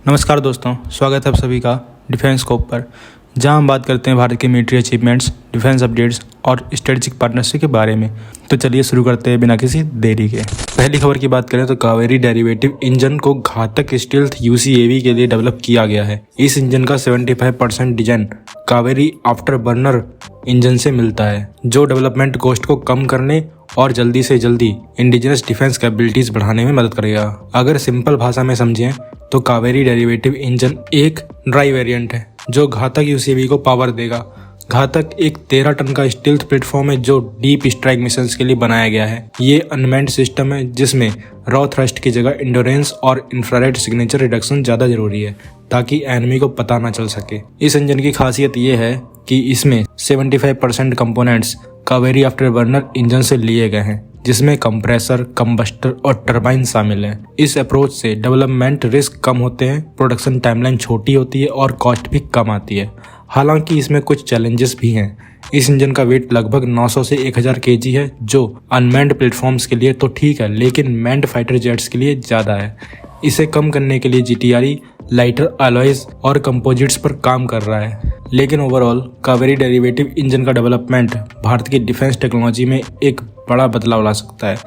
नमस्कार दोस्तों, स्वागत है आप सभी का डिफेंस स्कोप पर, जहां हम बात करते हैं भारत के मिलिट्री अचीवमेंट्स, डिफेंस अपडेट्स और स्ट्रेटेजिक पार्टनरशिप के बारे में। तो चलिए शुरू करते हैं बिना किसी देरी के। पहली खबर की बात करें तो कावेरी डेरिवेटिव इंजन को घातक स्टील्थ यूसीएवी के लिए डेवलप किया गया है। इस इंजन का 75% design Kaveri after burner engine से मिलता है, जो डेवलपमेंट कॉस्ट को कम करने और जल्दी से जल्दी इंडिजिनस डिफेंस कैपेबिलिटीज बढ़ाने में मदद करेगा। अगर सिंपल भाषा में समझें तो कावेरी डेरिवेटिव इंजन एक ड्राई वेरिएंट है जो घातक यूसीवी को पावर देगा। घातक एक 13 टन का स्टील्थ प्लेटफॉर्म है जो डीप स्ट्राइक मिशंस के लिए बनाया गया है। ये अनमैन्ड सिस्टम है जिसमें रॉ थ्रस्ट की जगह इंड्योरेंस और इंफ्रारेड सिग्नेचर रिडक्शन ज़्यादा जरूरी है ताकि एनिमी को पता न चल सके। इस इंजन की खासियत ये है कि इसमें 75% components Kaveri after burner engine से लिए गए हैं, जिसमें कंप्रेसर, कंबस्टर और टरबाइन शामिल हैं। इस अप्रोच से डेवलपमेंट रिस्क कम होते हैं, प्रोडक्शन टाइमलाइन छोटी होती है और कॉस्ट भी कम आती है। हालांकि इसमें कुछ चैलेंजेस भी हैं। इस इंजन का वेट लगभग 900 से 1000 केजी है, जो अनमैन्ड प्लेटफॉर्म्स के लिए तो ठीक है, लेकिन मैन्ड फाइटर जेट्स के लिए ज़्यादा है। इसे कम करने के लिए जीटीआरई लाइटर अलॉयज और कंपोजिट्स पर काम कर रहा है। लेकिन ओवरऑल कावेरी डेरिवेटिव इंजन का डेवलपमेंट भारत की डिफेंस टेक्नोलॉजी में एक बड़ा बदलाव ला सकता है।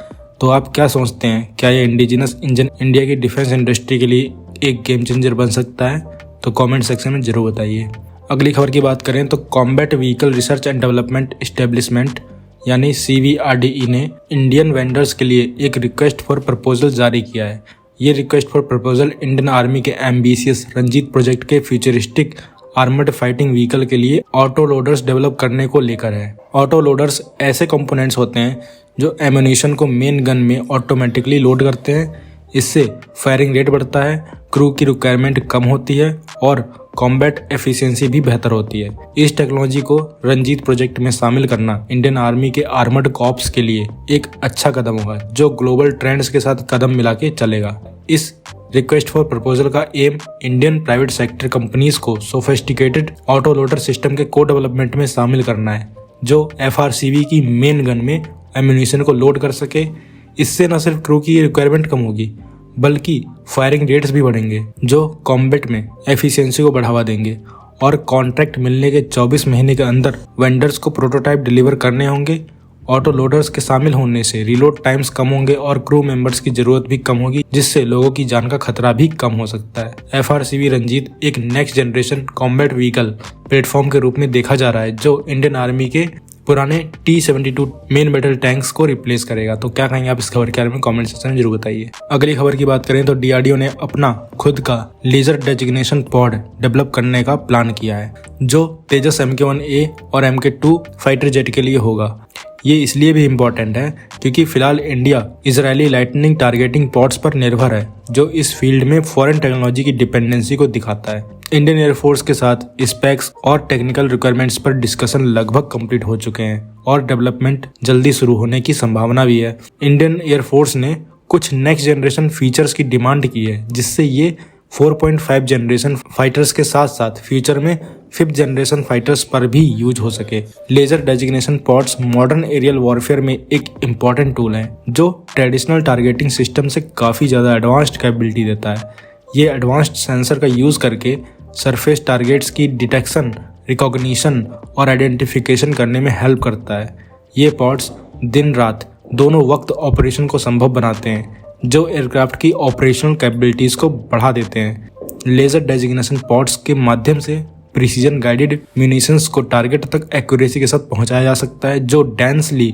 तो आप क्या सोचते हैं, क्या ये इंडिजिनस इंजन इंडिया की डिफेंस इंडस्ट्री के लिए एक गेम चेंजर बन सकता है? तो कमेंट सेक्शन में जरूर बताइए। अगली खबर की बात करें तो combat vehicle research and development establishment यानी CVRDE ने इंडियन वेंडर्स के लिए एक रिक्वेस्ट फॉर प्रपोजल जारी किया है। ये request for proposal Indian army के एम्बिशियस रंजीत प्रोजेक्ट के फ्यूचरिस्टिक आर्मर्ड फाइटिंग व्हीकल के लिए ऑटो लोडर्स डेवलप करने को लेकर है। ऑटो लोडर्स ऐसे कंपोनेंट्स होते हैं जो एम्यूनिशन को मेन गन में ऑटोमेटिकली लोड करते हैं। इससे फायरिंग रेट बढ़ता है, क्रू की रिक्वायरमेंट कम होती है और कॉम्बैट एफिशिएंसी भी बेहतर होती है। इस टेक्नोलॉजी को रंजीत प्रोजेक्ट में शामिल करना इंडियन आर्मी के आर्मर्ड कॉर्प्स के लिए एक अच्छा कदम होगा, जो ग्लोबल ट्रेंड्स के साथ कदम मिला के चलेगा। इस रिक्वेस्ट फॉर प्रपोजल का aim Indian private sector companies को सोफिस्टिकेटेड ऑटो लोडर सिस्टम के को डेवलपमेंट में शामिल करना है, जो FRCV की मेन गन में एम्यूनिशन को लोड कर सके। इससे न सिर्फ क्रू की रिक्वायरमेंट कम होगी, बल्कि फायरिंग रेट्स भी बढ़ेंगे, जो कॉम्बैट में एफिशिएंसी को बढ़ावा देंगे। और कॉन्ट्रैक्ट मिलने के 24 महीने के अंदर वेंडर्स को प्रोटोटाइप डिलीवर करने होंगे। ऑटो लोडर्स के शामिल होने से रिलोड टाइम्स कम होंगे और क्रू मेंबर्स की जरूरत भी कम होगी, जिससे लोगों की जान का खतरा भी कम हो सकता है। FRCV रंजीत एक next generation combat vehicle platform के रूप में देखा जा रहा है, जो इंडियन आर्मी के पुराने T-72 मेन बैटल टैंक्स को रिप्लेस करेगा। तो क्या कहेंगे आप इस खबर के बारे में? कमेंट सेक्शन में जरूर बताइए। अगली खबर की बात करें तो DRDO ने अपना खुद का लेजर डेजिग्नेशन पॉड डेवलप करने का प्लान किया है, जो तेजस MK-1A और MK-2 फाइटर जेट के लिए होगा। ये इसलिए भी इम्पोर्टेंट है क्योंकि फिलहाल India Israeli lightning targeting pods पर निर्भर है, जो इस फील्ड में फॉरेन टेक्नोलॉजी की डिपेंडेंसी को दिखाता है। इंडियन एयरफोर्स के साथ स्पेक्स और टेक्निकल रिक्वायरमेंट्स पर डिस्कशन लगभग कंप्लीट हो चुके हैं और डेवलपमेंट जल्दी शुरू होने की संभावना भी है। इंडियन एयरफोर्स ने कुछ नेक्स्ट जनरेशन फीचर्स की डिमांड की है, जिससे ये 4.5 जनरेशन फाइटर्स के साथ साथ फ्यूचर में 5th जनरेशन फाइटर्स पर भी यूज हो सके। Laser designation pods modern aerial warfare में एक इम्पॉर्टेंट टूल है, जो ट्रेडिशनल टारगेटिंग सिस्टम से काफ़ी ज़्यादा एडवांस्ड कैपेबिलिटी देता है। ये एडवांस्ड सेंसर का यूज़ करके सरफेस टारगेट्स की डिटेक्शन, रिकॉग्निशन और आइडेंटिफिकेशन करने में हेल्प करता है। ये पॉड्स दिन रात दोनों वक्त ऑपरेशन को संभव बनाते हैं, जो एयरक्राफ्ट की ऑपरेशनल कैपेबिलिटीज को बढ़ा देते हैं। लेजर डेजिग्नेशन पॉड्स के माध्यम से प्रिसीजन गाइडेड म्यूनिशंस को टारगेट तक एक्यूरेसी के साथ पहुंचाया जा सकता है, जो डेंसली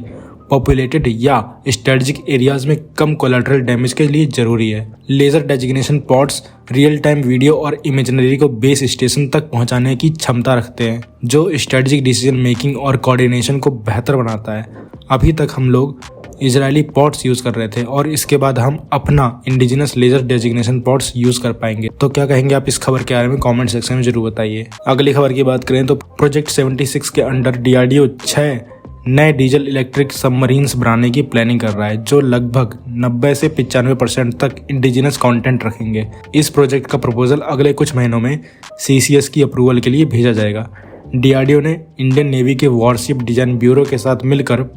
पॉपुलेटेड या स्ट्रेटेजिक एरियाज में कम कोलैटरल डैमेज के लिए जरूरी है। Laser designation pods real time video और इमेजनरी को बेस स्टेशन तक पहुंचाने की क्षमता रखते हैं, जो स्ट्रेटेजिक डिसीजन मेकिंग और कोऑर्डिनेशन को बेहतर बनाता है। अभी तक हम लोग इजरायली पॉड्स यूज कर रहे थे और इसके बाद हम अपना indigenous laser designation pods use कर पाएंगे। तो क्या कहेंगे आप इस खबर के बारे में? कमेंट सेक्शन में जरूर बताइए। अगली खबर की बात करें तो प्रोजेक्ट 76 के अंडर DRDO 6 नए डीजल इलेक्ट्रिक सबमरीन्स बनाने की प्लानिंग कर रहा है, जो लगभग 90 से 95% तक इंडिजिनस कंटेंट रखेंगे। इस प्रोजेक्ट का प्रपोजल अगले कुछ महीनों में CCS की अप्रूवल के लिए भेजा जाएगा। DRDO ने इंडियन नेवी के वॉरशिप डिजाइन ब्यूरो के साथ मिलकर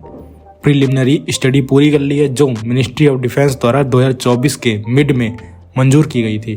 प्रिलिमिनरी स्टडी पूरी कर ली है, जो मिनिस्ट्री ऑफ डिफेंस द्वारा 2024 के मिड में मंजूर की गई थी।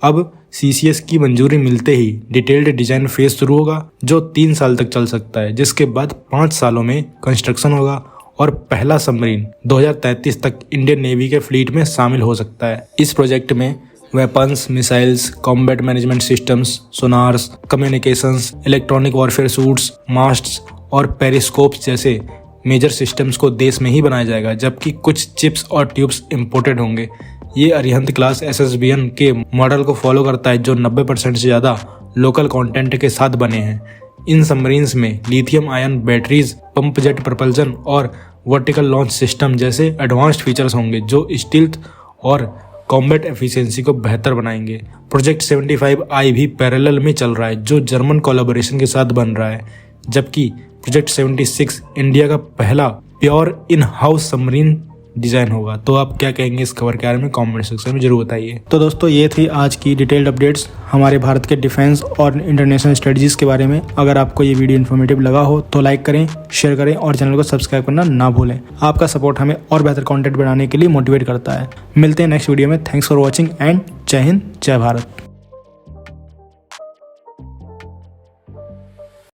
अब CCS की मंजूरी मिलते ही डिटेल्ड डिजाइन फेज शुरू होगा जो 3 साल तक चल सकता है, जिसके बाद 5 सालों में कंस्ट्रक्शन होगा और पहला सबमरीन 2033 तक इंडियन नेवी के फ्लीट में शामिल हो सकता है। इस प्रोजेक्ट में weapons, missiles, combat management systems, sonars, communications, electronic warfare suites, masts और पेरिस्कोप्स जैसे मेजर सिस्टम्स को देश में ही बनाया जाएगा, जबकि कुछ चिप्स और ट्यूब्स इंपोर्टेड होंगे। ये अरिहंत क्लास SSBN के मॉडल को फॉलो करता है जो 90% से ज़्यादा लोकल कंटेंट के साथ बने हैं। इन सबमरीन्स में lithium ion batteries, pump jet propulsion और वर्टिकल लॉन्च सिस्टम जैसे एडवांस्ड फीचर्स होंगे जो स्टील्थ और कॉम्बैट एफिशिएंसी को बेहतर बनाएंगे। प्रोजेक्ट 75I भी पैरेलल में चल रहा है जो जर्मन कोलैबोरेशन के साथ बन रहा है, जबकि प्रोजेक्ट 76 इंडिया का पहला pure in house submarine design होगा। तो आप क्या कहेंगे इस खबर के बारे में कमेंट सेक्शन में जरूर बताइए। तो दोस्तों ये थी आज की डिटेल्ड अपडेट्स हमारे भारत के डिफेंस और इंटरनेशनल स्ट्रेटजीज के बारे में। अगर आपको ये वीडियो इन्फॉर्मेटिव लगा हो तो लाइक करें, शेयर करें और चैनल को सब्सक्राइब करना ना भूलें। आपका सपोर्ट हमें और बेहतर कंटेंट बनाने के लिए मोटिवेट करता है। मिलते हैं नेक्स्ट वीडियो में। थैंक्स फॉर वॉचिंग एंड जय हिंद, जय भारत।